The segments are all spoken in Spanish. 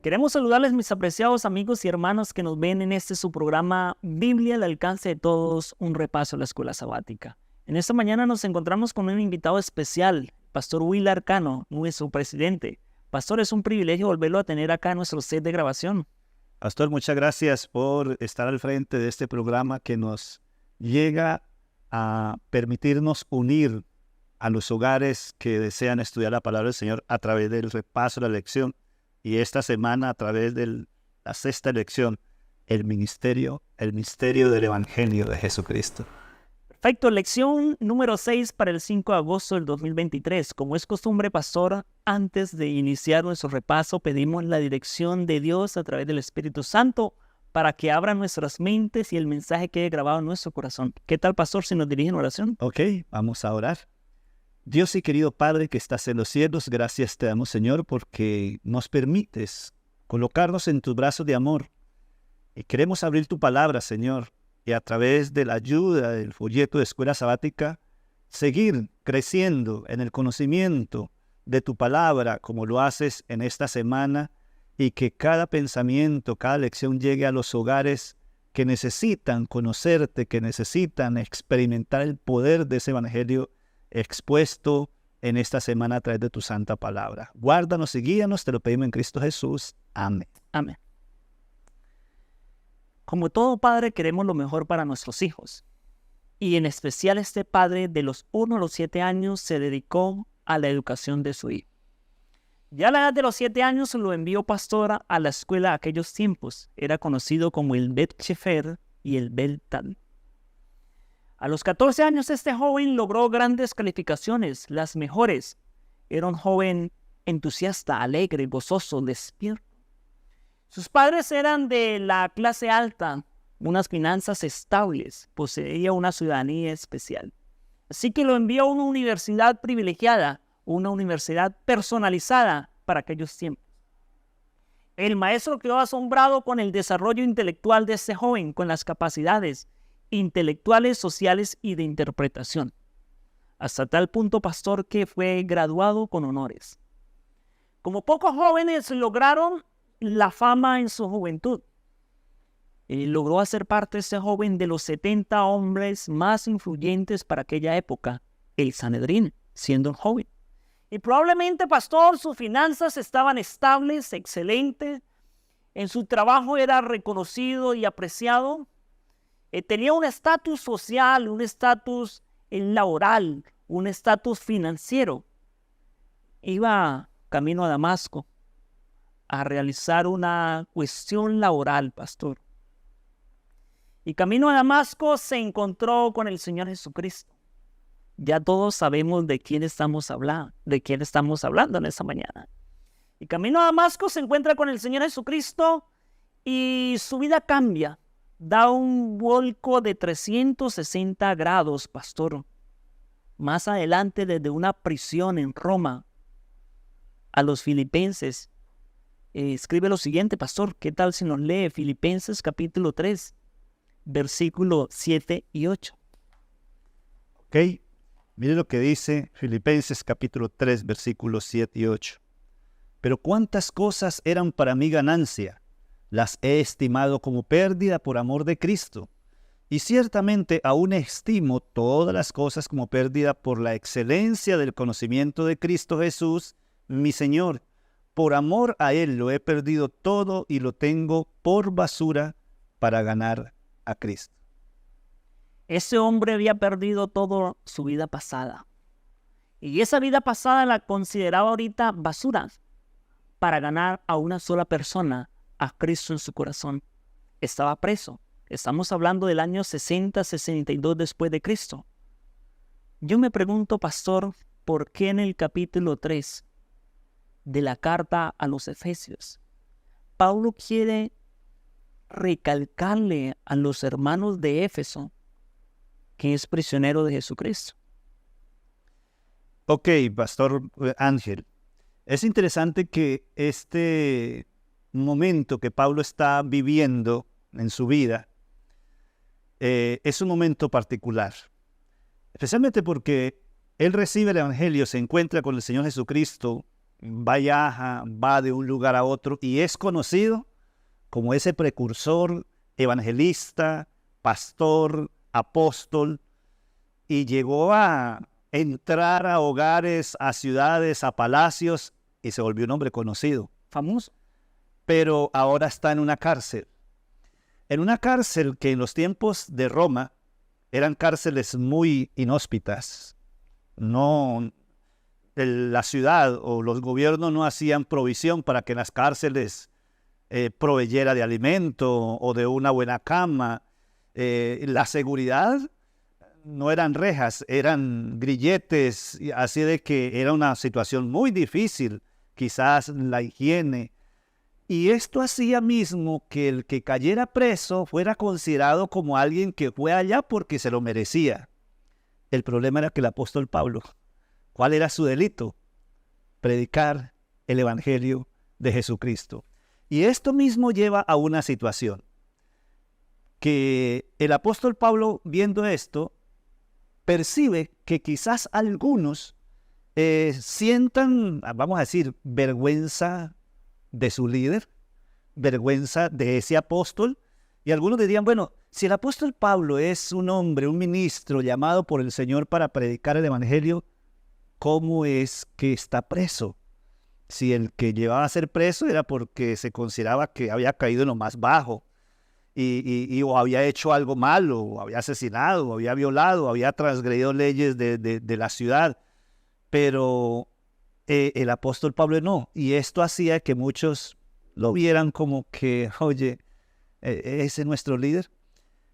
Queremos saludarles, mis apreciados amigos y hermanos que nos ven en su programa Biblia al alcance de todos, un repaso a la escuela sabática. En esta mañana nos encontramos con un invitado especial, Pastor Will Arcano, nuestro presidente. Pastor, es un privilegio volverlo a tener acá en nuestro set de grabación. Pastor, muchas gracias por estar al frente de este programa que nos llega a permitirnos unir a los hogares que desean estudiar la palabra del Señor a través del repaso de la lección. Y esta semana a través de la sexta lección, el misterio del Evangelio de Jesucristo. Perfecto, lección número 6 para el 5 de agosto del 2023. Como es costumbre, Pastor, antes de iniciar nuestro repaso, pedimos la dirección de Dios a través del Espíritu Santo para que abra nuestras mentes y el mensaje quede grabado en nuestro corazón. ¿Qué tal, Pastor, si nos dirige en oración? Ok, vamos a orar. Dios y querido Padre que estás en los cielos, gracias te damos, Señor, porque nos permites colocarnos en tus brazos de amor. Y queremos abrir tu palabra, Señor, y a través de la ayuda del folleto de Escuela Sabática, seguir creciendo en el conocimiento de tu palabra, como lo haces en esta semana, y que cada pensamiento, cada lección llegue a los hogares que necesitan conocerte, que necesitan experimentar el poder de ese evangelio expuesto en esta semana a través de tu santa palabra. Guárdanos y guíanos, te lo pedimos en Cristo Jesús. Amén. Amén. Como todo padre, queremos lo mejor para nuestros hijos. Y en especial este padre de los 1 a los 7 años se dedicó a la educación de su hijo. Ya a la edad de los 7 años lo envió pastor a la escuela de aquellos tiempos. Era conocido como el Bet Shefer y el Bet Tal. A los 14 años este joven logró grandes calificaciones, las mejores. Era un joven entusiasta, alegre, gozoso, despierto. Sus padres eran de la clase alta, unas finanzas estables, poseía una ciudadanía especial. Así que lo envió a una universidad privilegiada, una universidad personalizada para aquellos tiempos. El maestro quedó asombrado con el desarrollo intelectual de este joven, con las capacidades intelectuales, sociales y de interpretación. Hasta tal punto, pastor, que fue graduado con honores. Como pocos jóvenes lograron la fama en su juventud. Logró hacer parte este joven de los 70 hombres más influyentes para aquella época, el Sanedrín, siendo un joven. Y probablemente, pastor, sus finanzas estaban estables, excelentes. En su trabajo era reconocido y apreciado. Tenía un estatus social, un estatus laboral, un estatus financiero. Iba camino a Damasco a realizar una cuestión laboral, pastor. Y camino a Damasco se encontró con el Señor Jesucristo. Ya todos sabemos de quién estamos hablando en esta mañana. Y camino a Damasco se encuentra con el Señor Jesucristo y su vida cambia. Da un vuelco de 360 grados, pastor. Más adelante, desde una prisión en Roma, a los filipenses, escribe lo siguiente, pastor. ¿Qué tal si nos lee Filipenses capítulo 3, versículos 7 y 8? Ok, mire lo que dice Filipenses capítulo 3, versículos 7 y 8. Pero cuántas cosas eran para mí ganancia, las he estimado como pérdida por amor de Cristo. Y ciertamente aún estimo todas las cosas como pérdida por la excelencia del conocimiento de Cristo Jesús, mi Señor. Por amor a Él lo he perdido todo y lo tengo por basura para ganar a Cristo. Ese hombre había perdido toda su vida pasada. Y esa vida pasada la consideraba ahorita basura para ganar a una sola persona, a Cristo en su corazón. Estaba preso. Estamos hablando del año 60-62 después de Cristo. Yo me pregunto, pastor, ¿por qué en el capítulo 3 de la carta a los Efesios, Pablo quiere recalcarle a los hermanos de Éfeso que es prisionero de Jesucristo? Ok, Pastor Ángel, es interesante que este momento que Pablo está viviendo en su vida es un momento particular, especialmente porque él recibe el Evangelio, se encuentra con el Señor Jesucristo viaja, va de un lugar a otro y es conocido como ese precursor, evangelista, pastor, apóstol, y llegó a entrar a hogares, a ciudades, a palacios, y se volvió un hombre conocido. Famoso. Pero ahora está en una cárcel. En una cárcel que en los tiempos de Roma eran cárceles muy inhóspitas. No, la ciudad o los gobiernos no hacían provisión para que en las cárceles proveyera de alimento o de una buena cama. La seguridad no eran rejas, eran grilletes, así de que era una situación muy difícil, quizás la higiene. Y esto hacía mismo que el que cayera preso fuera considerado como alguien que fue allá porque se lo merecía. El problema era que el apóstol Pablo, ¿cuál era su delito? Predicar el evangelio de Jesucristo. Y esto mismo lleva a una situación, que el apóstol Pablo, viendo esto, percibe que quizás algunos sientan, vamos a decir, vergüenza de su líder, vergüenza de ese apóstol, y algunos dirían, bueno, si el apóstol Pablo es un hombre, un ministro llamado por el Señor para predicar el evangelio, ¿cómo es que está preso? Si el que llevaba a ser preso era porque se consideraba que había caído en lo más bajo, o había hecho algo malo, o había asesinado, o había violado, o había transgredido leyes de la ciudad. Pero el apóstol Pablo no. Y esto hacía que muchos lo vieran como que, oye, ese es nuestro líder.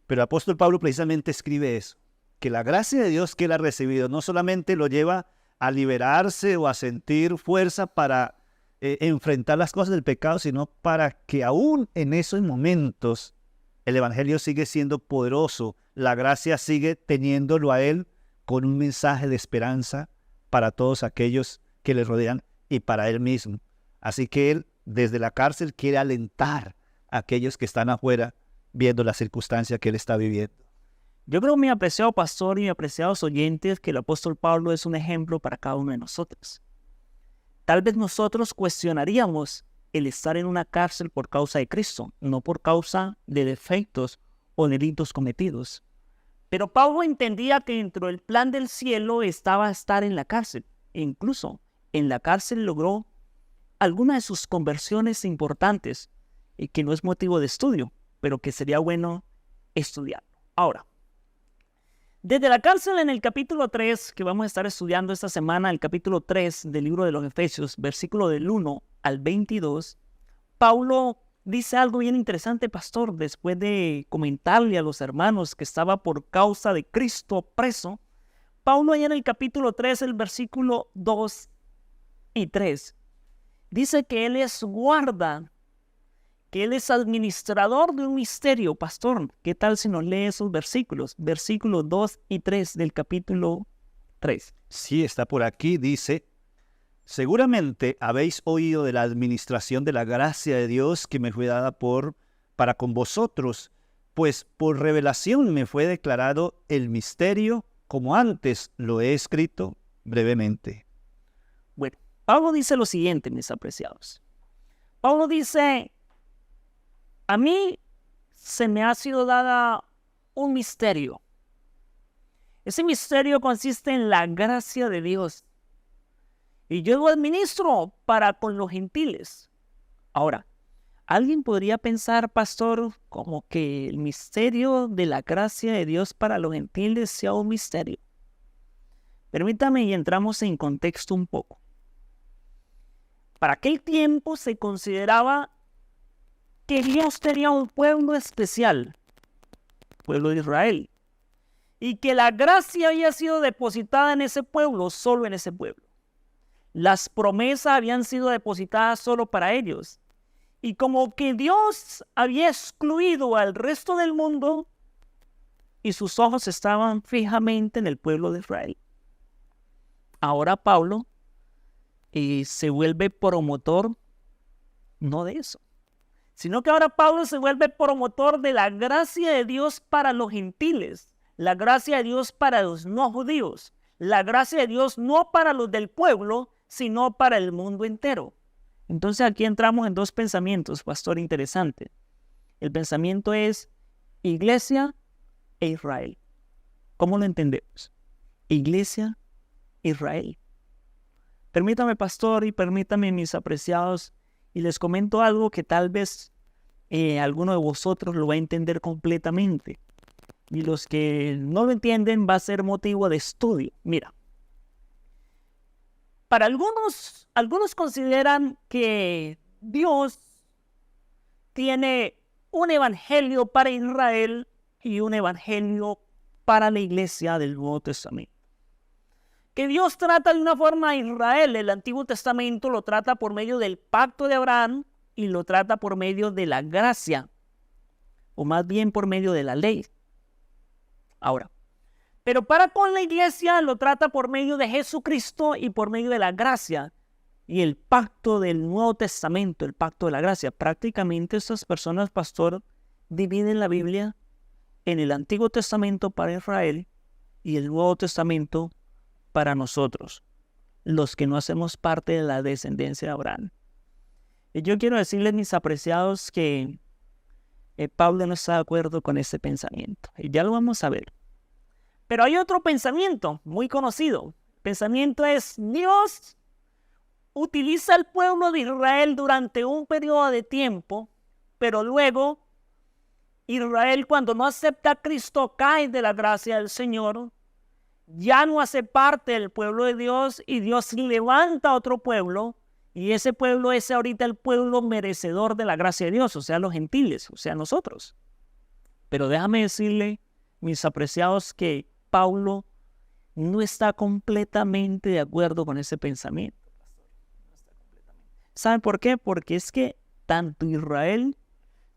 Pero el apóstol Pablo precisamente escribe eso, que la gracia de Dios que él ha recibido no solamente lo lleva a liberarse o a sentir fuerza para enfrentar las cosas del pecado, sino para que aún en esos momentos el evangelio sigue siendo poderoso, la gracia sigue teniéndolo a él con un mensaje de esperanza para todos aquellos que le rodean y para él mismo. Así que él desde la cárcel quiere alentar a aquellos que están afuera viendo la circunstancia que él está viviendo. Yo creo, mi apreciado pastor y apreciados oyentes, que el apóstol Pablo es un ejemplo para cada uno de nosotros. Tal vez nosotros cuestionaríamos el estar en una cárcel por causa de Cristo, no por causa de defectos o delitos cometidos. Pero Pablo entendía que dentro del plan del cielo estaba estar en la cárcel. E incluso en la cárcel logró algunas de sus conversiones importantes, y que no es motivo de estudio, pero que sería bueno estudiar. Ahora, desde la cárcel en el capítulo 3, que vamos a estar estudiando esta semana, el capítulo 3 del libro de los Efesios, versículo del 1 al 22, Pablo dice algo bien interesante, pastor, después de comentarle a los hermanos que estaba por causa de Cristo preso. Pablo allá en el capítulo 3, el versículo 2 y 3, dice que él es guarda, que él es administrador de un misterio. Pastor, ¿qué tal si nos lee esos versículos? Versículos 2 y 3 del capítulo 3. Sí, está por aquí, dice: seguramente habéis oído de la administración de la gracia de Dios que me fue dada para con vosotros, pues por revelación me fue declarado el misterio, como antes lo he escrito brevemente. Bueno, Pablo dice lo siguiente, mis apreciados. Pablo dice: a mí se me ha sido dada un misterio. Ese misterio consiste en la gracia de Dios. Y yo lo administro para con los gentiles. Ahora, alguien podría pensar, pastor, como que el misterio de la gracia de Dios para los gentiles sea un misterio. Permítame y entramos en contexto un poco. Para aquel tiempo se consideraba que Dios tenía un pueblo especial, pueblo de Israel, y que la gracia había sido depositada en ese pueblo, solo en ese pueblo. Las promesas habían sido depositadas solo para ellos. Y como que Dios había excluido al resto del mundo y sus ojos estaban fijamente en el pueblo de Israel. Ahora Pablo se vuelve promotor no de eso, sino que ahora Pablo se vuelve promotor de la gracia de Dios para los gentiles, la gracia de Dios para los no judíos, la gracia de Dios no para los del pueblo, sino para el mundo entero. Entonces aquí entramos en dos pensamientos, pastor, interesante. El pensamiento es iglesia e Israel. ¿Cómo lo entendemos? Iglesia, Israel. Permítame, pastor, y permítame, mis apreciados, y les comento algo que tal vez alguno de vosotros lo va a entender completamente. Y los que no lo entienden va a ser motivo de estudio. Mira, para algunos consideran que Dios tiene un evangelio para Israel y un evangelio para la iglesia del Nuevo Testamento. Que Dios trata de una forma a Israel. El Antiguo Testamento lo trata por medio del pacto de Abraham y lo trata por medio de la gracia, o más bien por medio de la ley. Ahora, pero para con la iglesia lo trata por medio de Jesucristo y por medio de la gracia y el pacto del Nuevo Testamento, el pacto de la gracia. Prácticamente estas personas, pastor, dividen la Biblia en el Antiguo Testamento para Israel y el Nuevo Testamento para nosotros, los que no hacemos parte de la descendencia de Abraham. Y yo quiero decirles, mis apreciados, que Pablo no está de acuerdo con ese pensamiento. Y ya lo vamos a ver. Pero hay otro pensamiento muy conocido. El pensamiento es: Dios utiliza al pueblo de Israel durante un periodo de tiempo, pero luego Israel, cuando no acepta a Cristo, cae de la gracia del Señor, ya no hace parte del pueblo de Dios, y Dios levanta a otro pueblo, y ese pueblo es ahorita el pueblo merecedor de la gracia de Dios, o sea, los gentiles, o sea, nosotros. Pero déjame decirle, mis apreciados, que Pablo no está completamente de acuerdo con ese pensamiento. ¿Saben por qué? Porque es que tanto Israel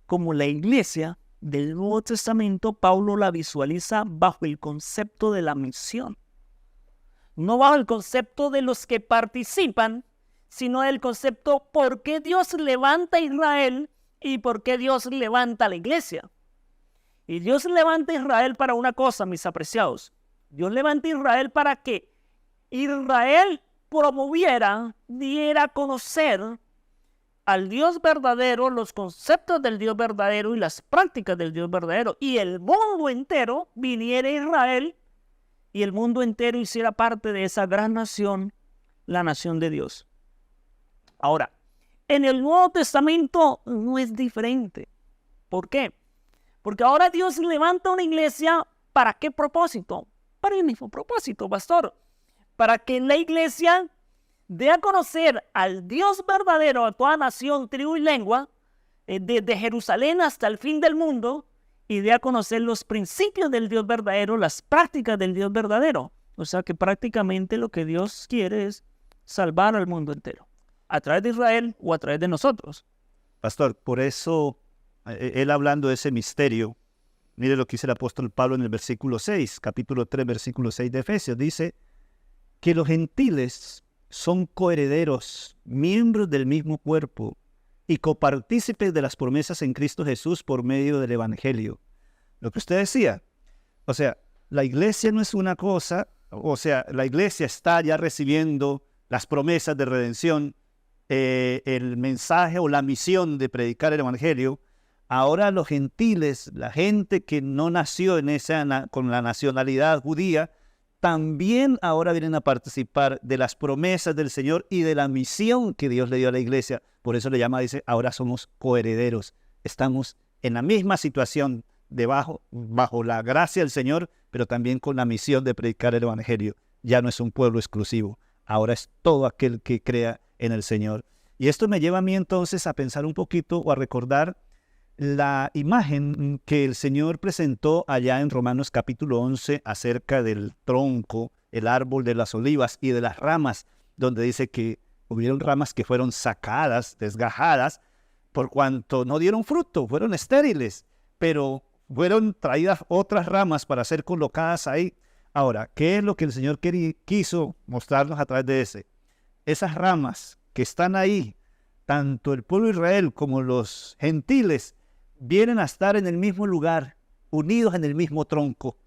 como la iglesia del Nuevo Testamento, Pablo la visualiza bajo el concepto de la misión. No bajo el concepto de los que participan, sino el concepto por qué Dios levanta a Israel y por qué Dios levanta a la iglesia. Y Dios levanta a Israel para una cosa, mis apreciados. Dios levanta a Israel para que Israel promoviera, diera a conocer al Dios verdadero, los conceptos del Dios verdadero y las prácticas del Dios verdadero. Y el mundo entero viniera a Israel y el mundo entero hiciera parte de esa gran nación, la nación de Dios. Ahora, en el Nuevo Testamento no es diferente. ¿Por qué? Porque ahora Dios levanta una iglesia, ¿para qué propósito? Para el mismo propósito, pastor. Para que la iglesia dé a conocer al Dios verdadero a toda nación, tribu y lengua, desde Jerusalén hasta el fin del mundo, y dé a conocer los principios del Dios verdadero, las prácticas del Dios verdadero. O sea que prácticamente lo que Dios quiere es salvar al mundo entero, a través de Israel o a través de nosotros. Pastor, por eso, él hablando de ese misterio, mire lo que dice el apóstol Pablo en el versículo 6, capítulo 3, versículo 6 de Efesios, dice que los gentiles son coherederos, miembros del mismo cuerpo y copartícipes de las promesas en Cristo Jesús por medio del Evangelio. Lo que usted decía, o sea, la iglesia no es una cosa, o sea, la iglesia está ya recibiendo las promesas de redención, el mensaje o la misión de predicar el Evangelio. Ahora los gentiles, la gente que no nació con la nacionalidad judía, también ahora vienen a participar de las promesas del Señor y de la misión que Dios le dio a la iglesia. Por eso le llama, dice, ahora somos coherederos. Estamos en la misma situación, bajo la gracia del Señor, pero también con la misión de predicar el Evangelio. Ya no es un pueblo exclusivo, ahora es todo aquel que crea en el Señor. Y esto me lleva a mí entonces a pensar un poquito o a recordar la imagen que el Señor presentó allá en Romanos capítulo 11 acerca del tronco, el árbol de las olivas y de las ramas, donde dice que hubieron ramas que fueron sacadas, desgajadas, por cuanto no dieron fruto, fueron estériles, pero fueron traídas otras ramas para ser colocadas ahí. Ahora, ¿qué es lo que el Señor quiso mostrarnos a través de esas ramas que están ahí? Tanto el pueblo de Israel como los gentiles vienen a estar en el mismo lugar, unidos en el mismo tronco.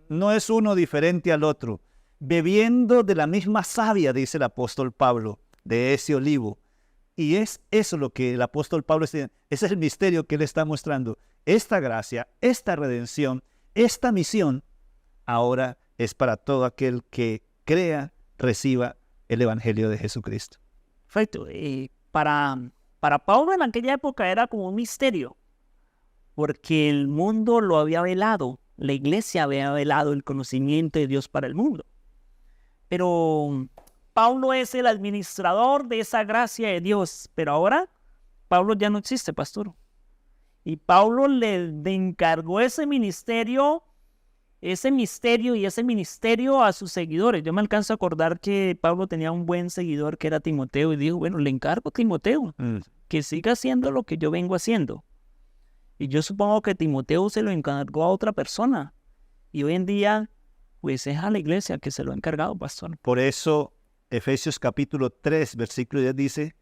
No es uno diferente al otro. bebiendo de la misma savia, dice el apóstol Pablo, de ese olivo. Y es eso lo que el apóstol Pablo está diciendo. Ese es el misterio que él está mostrando. Esta gracia, esta redención, esta misión, ahora es para todo aquel que crea, reciba el Evangelio de Jesucristo. Perfecto. Para Pablo en aquella época era como un misterio, porque el mundo lo había velado, la iglesia había velado el conocimiento de Dios para el mundo. Pero Pablo es el administrador de esa gracia de Dios, pero ahora Pablo ya no existe, pastor. Y Pablo le encargó ese misterio y ese ministerio a sus seguidores. Yo me alcanzo a acordar que Pablo tenía un buen seguidor que era Timoteo y dijo, bueno, le encargo a Timoteo que siga haciendo lo que yo vengo haciendo. Y yo supongo que Timoteo se lo encargó a otra persona. Y hoy en día, pues es a la iglesia que se lo ha encargado, pastor. Por eso, Efesios capítulo 3, versículo 10 dice,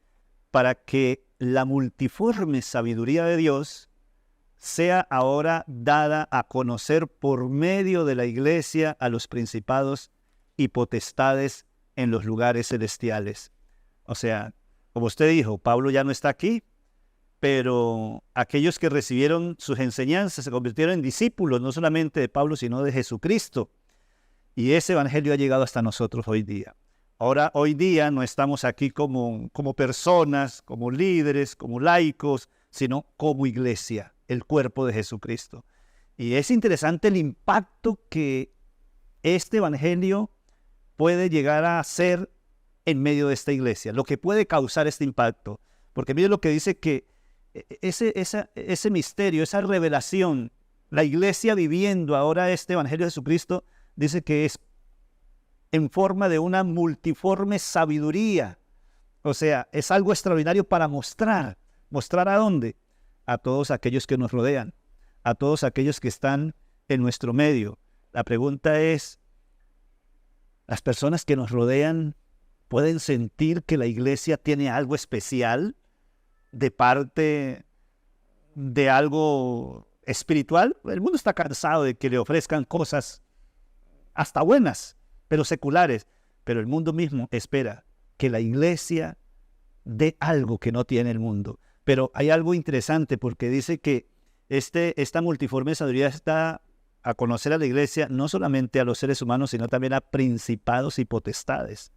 para que la multiforme sabiduría de Dios sea ahora dada a conocer por medio de la iglesia a los principados y potestades en los lugares celestiales. O sea, como usted dijo, Pablo ya no está aquí, pero aquellos que recibieron sus enseñanzas se convirtieron en discípulos, no solamente de Pablo, sino de Jesucristo. Y ese evangelio ha llegado hasta nosotros hoy día. Ahora, hoy día no estamos aquí como personas, como líderes, como laicos, sino como iglesia, el cuerpo de Jesucristo. Y es interesante el impacto que este evangelio puede llegar a ser en medio de esta iglesia, lo que puede causar este impacto. Porque mire lo que dice que ese misterio, esa revelación, la iglesia viviendo ahora este evangelio de Jesucristo, dice que es en forma de una multiforme sabiduría. O sea, es algo extraordinario para mostrar. ¿Mostrar a dónde? A todos aquellos que nos rodean, a todos aquellos que están en nuestro medio. La pregunta es, ¿las personas que nos rodean pueden sentir que la iglesia tiene algo especial de parte de algo espiritual? El mundo está cansado de que le ofrezcan cosas hasta buenas, pero seculares. Pero el mundo mismo espera que la iglesia dé algo que no tiene el mundo. Pero hay algo interesante porque dice que esta multiforme sabiduría está a conocer a la iglesia, no solamente a los seres humanos, sino también a principados y potestades.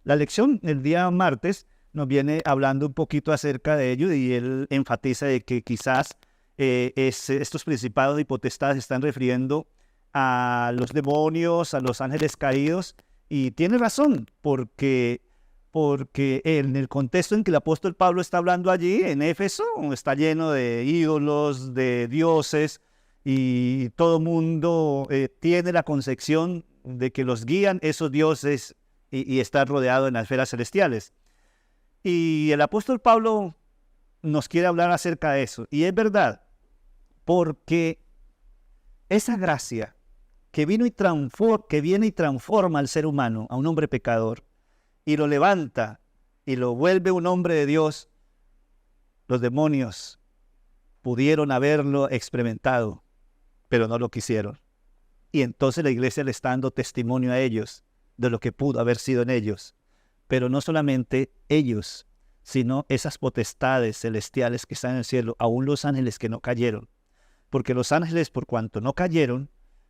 La lección el día martes nos viene hablando un poquito acerca de ello y él enfatiza de que quizás estos principados y potestades están refiriendo a los demonios, a los ángeles caídos, y tiene razón, porque en el contexto en que el apóstol Pablo está hablando allí, en Éfeso, está lleno de ídolos, de dioses, y todo mundo tiene la concepción de que los guían esos dioses y está rodeado en las esferas celestiales. Y el apóstol Pablo nos quiere hablar acerca de eso, y es verdad, porque esa gracia que viene y transforma al ser humano, a un hombre pecador, y lo levanta y lo vuelve un hombre de Dios, los demonios pudieron haberlo experimentado, pero no lo quisieron. Y entonces la iglesia le está dando testimonio a ellos de lo que pudo haber sido en ellos. Pero no solamente ellos, sino esas potestades celestiales que están en el cielo, aún los ángeles que no cayeron. Porque los ángeles, por cuanto no cayeron,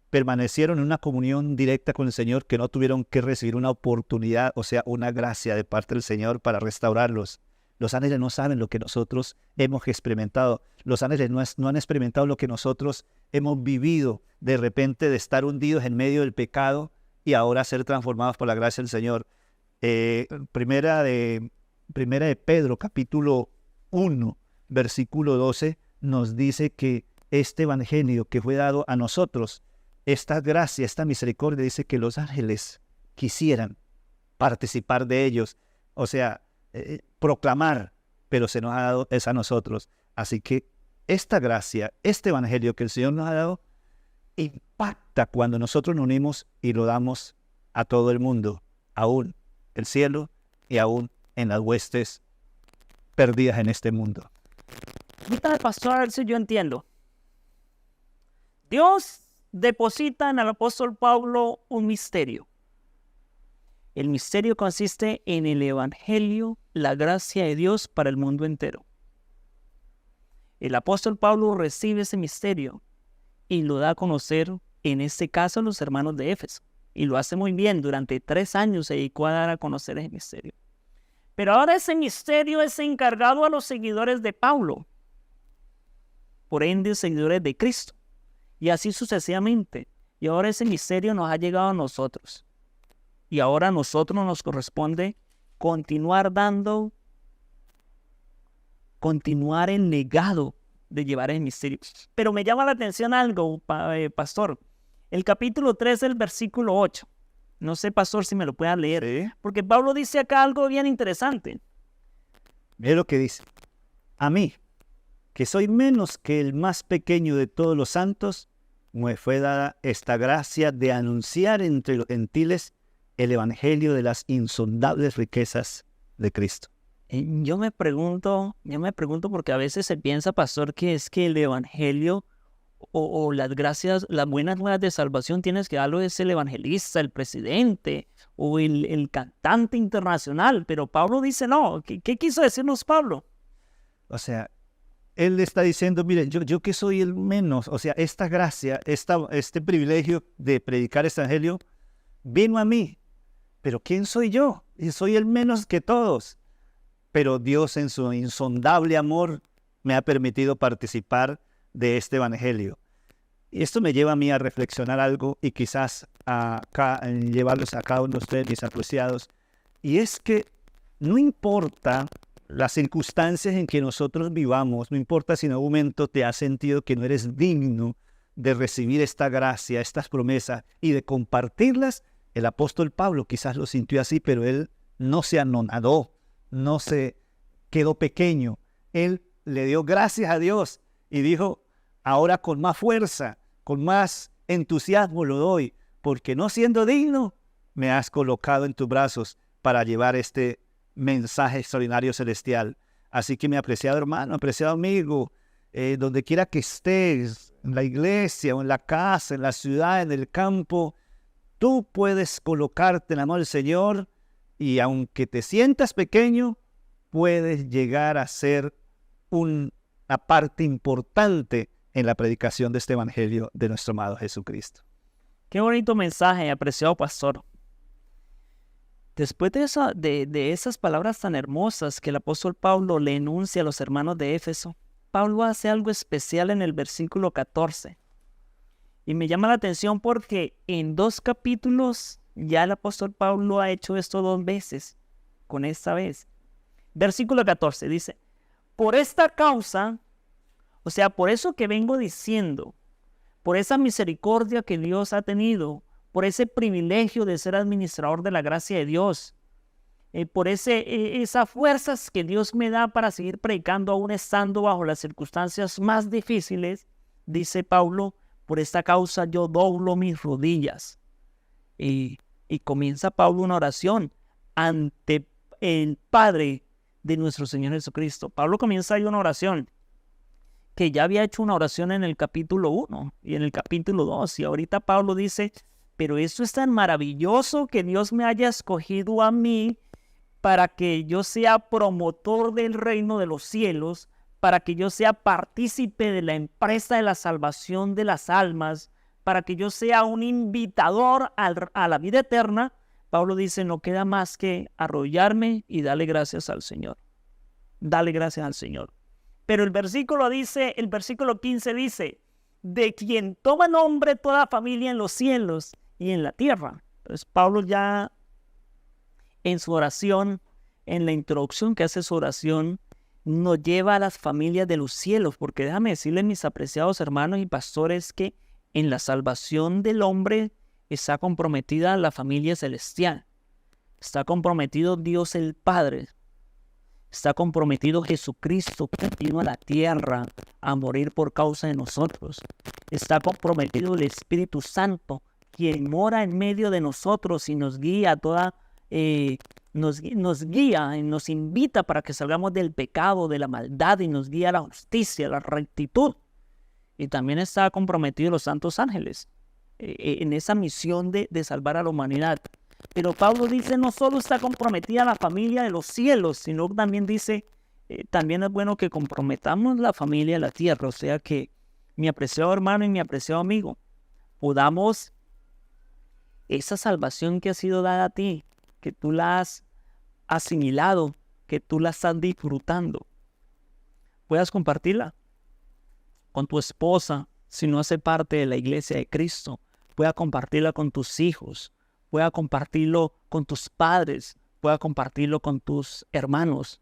permanecieron en una comunión directa con el Señor, que no tuvieron que recibir una oportunidad, o sea, una gracia de parte del Señor para restaurarlos. Los ángeles no saben lo que nosotros hemos experimentado. Los ángeles no han experimentado lo que nosotros hemos vivido, de repente de estar hundidos en medio del pecado y ahora ser transformados por la gracia del Señor. Primera de Pedro, capítulo 1, versículo 12, nos dice que este evangelio que fue dado a nosotros, esta gracia, esta misericordia, dice que los ángeles quisieran participar de ellos, o sea, proclamar, pero se nos ha dado es a nosotros. Así que esta gracia, este evangelio que el Señor nos ha dado, impacta cuando nosotros nos unimos y lo damos a todo el mundo, aún el cielo y aún en las huestes perdidas en este mundo. Ahorita, pastor, a ver si yo entiendo. Dios deposita en el apóstol Pablo un misterio. El misterio consiste en el Evangelio, la gracia de Dios para el mundo entero. El apóstol Pablo recibe ese misterio y lo da a conocer, en este caso, a los hermanos de Éfeso. Y lo hace muy bien. Durante 3 años se dedicó a dar a conocer ese misterio. Pero ahora ese misterio es encargado a los seguidores de Pablo. Por ende, seguidores de Cristo. Y así sucesivamente. Y ahora ese misterio nos ha llegado a nosotros. Y ahora a nosotros nos corresponde continuar el legado de llevar el misterio. Pero me llama la atención algo, pastor. El capítulo 3 del versículo 8. No sé, pastor, si me lo pueda leer. Sí. Porque Pablo dice acá algo bien interesante. Mira lo que dice. A mí, que soy menos que el más pequeño de todos los santos, me fue dada esta gracia de anunciar entre los gentiles el evangelio de las insondables riquezas de Cristo. Yo me pregunto porque a veces se piensa, pastor, que es que el evangelio o las gracias, las buenas nuevas de salvación tienes que darlo es el evangelista, el presidente o el cantante internacional. Pero Pablo dice no. ¿Qué quiso decirnos Pablo? O sea, él está diciendo, mire, yo que soy el menos, o sea, esta gracia, este privilegio de predicar este evangelio, vino a mí. Pero ¿quién soy yo? Y soy el menos que todos. Pero Dios en su insondable amor me ha permitido participar de este evangelio. Y esto me lleva a mí a reflexionar algo y quizás llevarlos a cada uno de ustedes, mis apreciados. Y es que no importa las circunstancias en que nosotros vivamos, no importa si en algún momento te has sentido que no eres digno de recibir esta gracia, estas promesas y de compartirlas. El apóstol Pablo quizás lo sintió así, pero él no se anonadó, no se quedó pequeño. Él le dio gracias a Dios y dijo, ahora con más fuerza, con más entusiasmo lo doy, porque no siendo digno, me has colocado en tus brazos para llevar este mensaje extraordinario celestial. Así que mi apreciado hermano, apreciado amigo, donde quiera que estés, en la iglesia o en la casa, en la ciudad, en el campo, tú puedes colocarte en la mano del Señor y aunque te sientas pequeño, puedes llegar a ser una parte importante en la predicación de este evangelio de nuestro amado Jesucristo. Qué bonito mensaje, apreciado pastor. Después de esas palabras tan hermosas que el apóstol Pablo le enuncia a los hermanos de Éfeso, Pablo hace algo especial en el versículo 14. Y me llama la atención porque en 2 capítulos ya el apóstol Pablo ha hecho esto 2 veces, con esta vez. Versículo 14 dice, por esta causa, o sea, por eso que vengo diciendo, por esa misericordia que Dios ha tenido, por ese privilegio de ser administrador de la gracia de Dios, por esas fuerzas que Dios me da para seguir predicando aún estando bajo las circunstancias más difíciles, dice Pablo, por esta causa yo doblo mis rodillas. Y comienza Pablo una oración ante el Padre de nuestro Señor Jesucristo. Pablo comienza ahí una oración que ya había hecho una oración en el capítulo 1 y en el capítulo 2. Y ahorita Pablo dice, pero esto es tan maravilloso que Dios me haya escogido a mí para que yo sea promotor del reino de los cielos, para que yo sea partícipe de la empresa de la salvación de las almas, para que yo sea un invitador a la vida eterna. Pablo dice, no queda más que arrodillarme y darle gracias al Señor. Dale gracias al Señor. Pero el versículo 15 dice, de quien toma nombre toda familia en los cielos y en la tierra. Entonces Pablo ya en su oración, en la introducción que hace su oración, nos lleva a las familias de los cielos, porque déjame decirles, mis apreciados hermanos y pastores, que en la salvación del hombre está comprometida la familia celestial. Está comprometido Dios el Padre. Está comprometido Jesucristo que vino a la tierra a morir por causa de nosotros. Está comprometido el Espíritu Santo, quien mora en medio de nosotros y nos guía nos guía y nos invita para que salgamos del pecado, de la maldad, y nos guía a la justicia, a la rectitud. Y también está comprometido los santos ángeles en esa misión de salvar a la humanidad. Pero Pablo dice, no solo está comprometida la familia de los cielos, sino también dice, también es bueno que comprometamos la familia de la tierra. O sea que mi apreciado hermano y mi apreciado amigo, podamos esa salvación que ha sido dada a ti, que tú la has asimilado, que tú la estás disfrutando, puedas compartirla con tu esposa, si no hace parte de la iglesia de Cristo, pueda compartirla con tus hijos, pueda compartirlo con tus padres, pueda compartirlo con tus hermanos,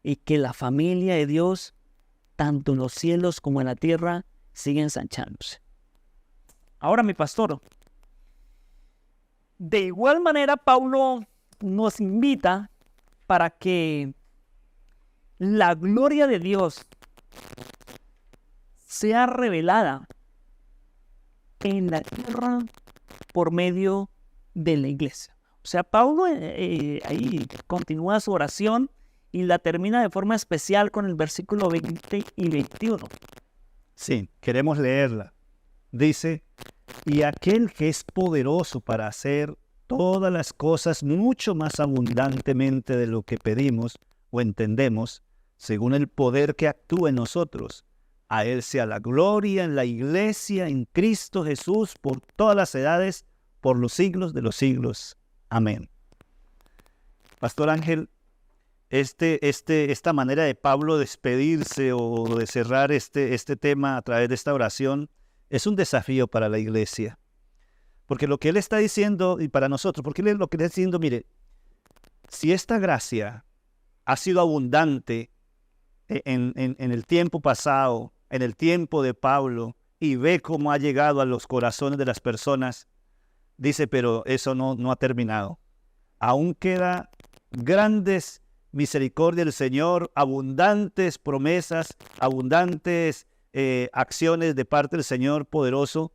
y que la familia de Dios, tanto en los cielos como en la tierra, siga ensanchándose. Ahora, mi pastor, de igual manera Pablo nos invita para que la gloria de Dios sea revelada en la tierra por medio de la iglesia. O sea, Pablo ahí continúa su oración y la termina de forma especial con el versículo 20 y 21. Sí, queremos leerla. Dice, y aquel que es poderoso para hacer todas las cosas mucho más abundantemente de lo que pedimos o entendemos, según el poder que actúa en nosotros. A Él sea la gloria en la iglesia, en Cristo Jesús, por todas las edades, por los siglos de los siglos. Amén. Pastor Ángel, esta manera de Pablo despedirse o de cerrar este tema a través de esta oración es un desafío para la iglesia. Porque lo que él está diciendo, y para nosotros, porque lo que él está diciendo, mire, si esta gracia ha sido abundante en el tiempo pasado, en el tiempo de Pablo, y ve cómo ha llegado a los corazones de las personas, dice, pero eso no ha terminado. Aún queda grandes misericordias del Señor, abundantes promesas, abundantes acciones de parte del Señor poderoso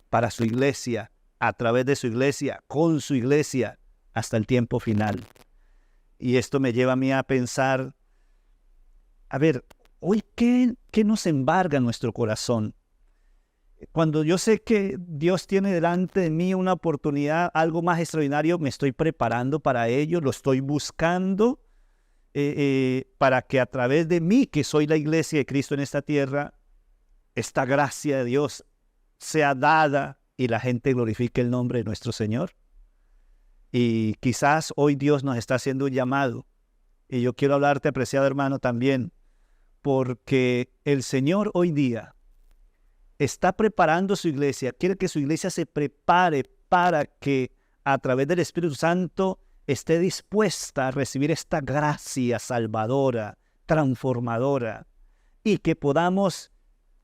para su iglesia, a través de su iglesia, con su iglesia, hasta el tiempo final. Y esto me lleva a mí a pensar, a ver, hoy, ¿qué nos embarga nuestro corazón? Cuando yo sé que Dios tiene delante de mí una oportunidad, algo más extraordinario, me estoy preparando para ello, lo estoy buscando para que a través de mí, que soy la iglesia de Cristo en esta tierra, esta gracia de Dios sea dada y la gente glorifique el nombre de nuestro Señor. Y quizás hoy Dios nos está haciendo un llamado. Y yo quiero hablarte, apreciado hermano, también, porque el Señor hoy día está preparando su iglesia, quiere que su iglesia se prepare para que a través del Espíritu Santo esté dispuesta a recibir esta gracia salvadora, transformadora, y que podamos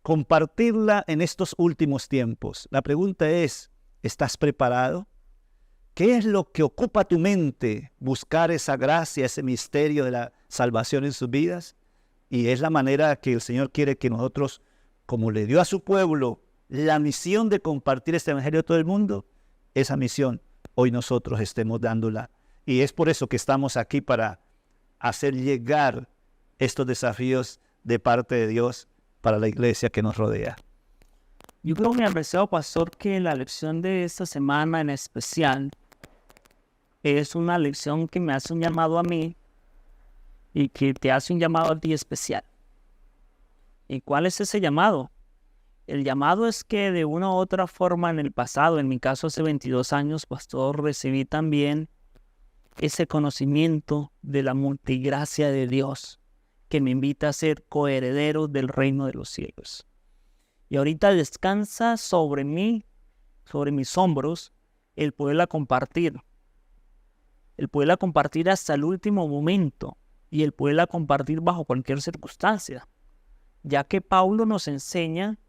compartirla en estos últimos tiempos. La pregunta es, ¿estás preparado? ¿Qué es lo que ocupa tu mente? Buscar esa gracia, ese misterio de la salvación en sus vidas. Y es la manera que el Señor quiere que nosotros, como le dio a su pueblo la misión de compartir este evangelio a todo el mundo, esa misión hoy nosotros estemos dándola. Y es por eso que estamos aquí, para hacer llegar estos desafíos de parte de Dios para la iglesia que nos rodea. Yo creo, mi apreciado pastor, que la lección de esta semana en especial es una lección que me hace un llamado a mí y que te hace un llamado a ti especial. ¿Y cuál es ese llamado? El llamado es que de una u otra forma en el pasado, en mi caso hace 22 años, pastor, recibí también ese conocimiento de la multigracia de Dios que me invita a ser coheredero del reino de los cielos. Y ahorita descansa sobre mí, sobre mis hombros, el poderla compartir hasta el último momento y el poderla compartir bajo cualquier circunstancia, ya que Pablo nos enseña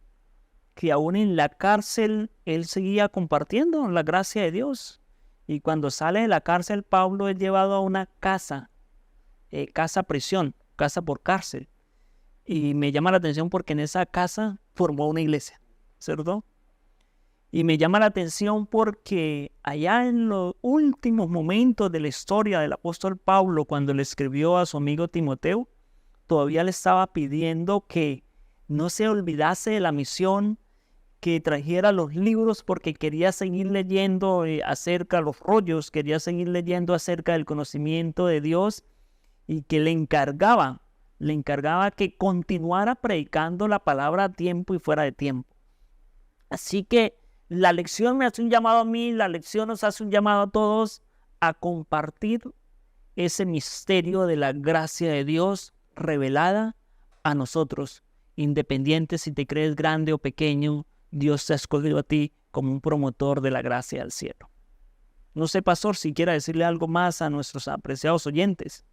que aún en la cárcel él seguía compartiendo la gracia de Dios. Y cuando sale de la cárcel, Pablo es llevado a una casa prisión, casa por cárcel. Y me llama la atención porque en esa casa formó una iglesia, ¿cierto? Y me llama la atención porque allá en los últimos momentos de la historia del apóstol Pablo, cuando le escribió a su amigo Timoteo, todavía le estaba pidiendo que no se olvidase de la misión, que trajera los libros porque quería seguir leyendo acerca de los rollos, quería seguir leyendo acerca del conocimiento de Dios, y que le encargaba que continuara predicando la palabra a tiempo y fuera de tiempo. Así que la lección me hace un llamado a mí, la lección nos hace un llamado a todos a compartir ese misterio de la gracia de Dios revelada a nosotros, independiente si te crees grande o pequeño. Dios te ha escogido a ti como un promotor de la gracia del cielo. No sé, pastor, si quiera decirle algo más a nuestros apreciados oyentes.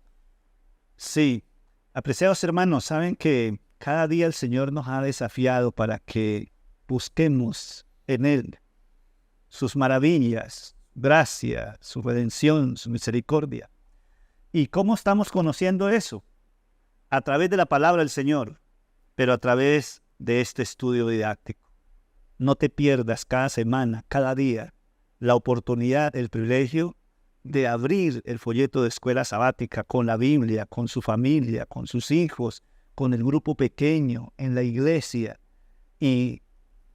Sí, apreciados hermanos, saben que cada día el Señor nos ha desafiado para que busquemos en Él sus maravillas, gracia, su redención, su misericordia. ¿Y cómo estamos conociendo eso? A través de la palabra del Señor, pero a través de este estudio didáctico. No te pierdas cada semana, cada día, la oportunidad, el privilegio de abrir el folleto de escuela sabática con la Biblia, con su familia, con sus hijos, con el grupo pequeño, en la iglesia, y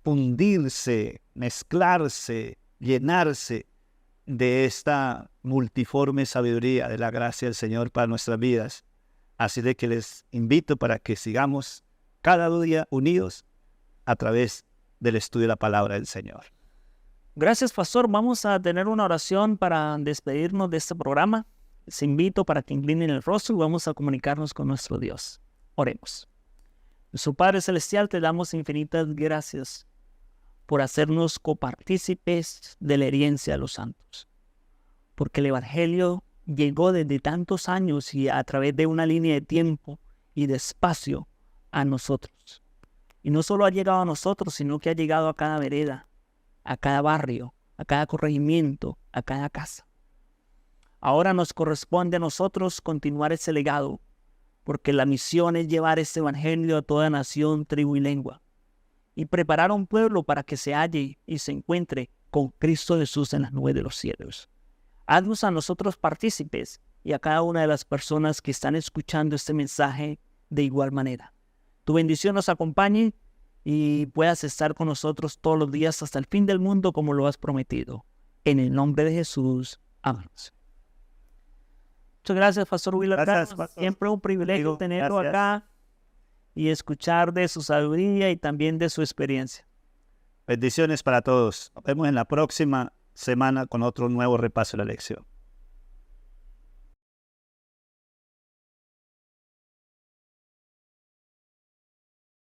fundirse, mezclarse, llenarse de esta multiforme sabiduría de la gracia del Señor para nuestras vidas. Así de que les invito para que sigamos cada día unidos a través del estudio de la palabra del Señor. Gracias, pastor. Vamos a tener una oración para despedirnos de este programa. Les invito para que inclinen el rostro y vamos a comunicarnos con nuestro Dios. Oremos. Nuestro Padre Celestial, te damos infinitas gracias por hacernos copartícipes de la herencia de los santos. Porque el Evangelio llegó desde tantos años y a través de una línea de tiempo y de espacio a nosotros. Y no solo ha llegado a nosotros, sino que ha llegado a cada vereda, a cada barrio, a cada corregimiento, a cada casa. Ahora nos corresponde a nosotros continuar ese legado, porque la misión es llevar este evangelio a toda nación, tribu y lengua, y preparar a un pueblo para que se halle y se encuentre con Cristo Jesús en las nubes de los cielos. Haznos a nosotros partícipes y a cada una de las personas que están escuchando este mensaje de igual manera. Tu bendición nos acompañe y puedas estar con nosotros todos los días hasta el fin del mundo como lo has prometido. En el nombre de Jesús. Amén. Muchas gracias, Pastor Willer. Gracias, pastor. Siempre un privilegio tenerlo acá y escuchar de su sabiduría y también de su experiencia. Bendiciones para todos. Nos vemos en la próxima semana con otro nuevo repaso de la lección.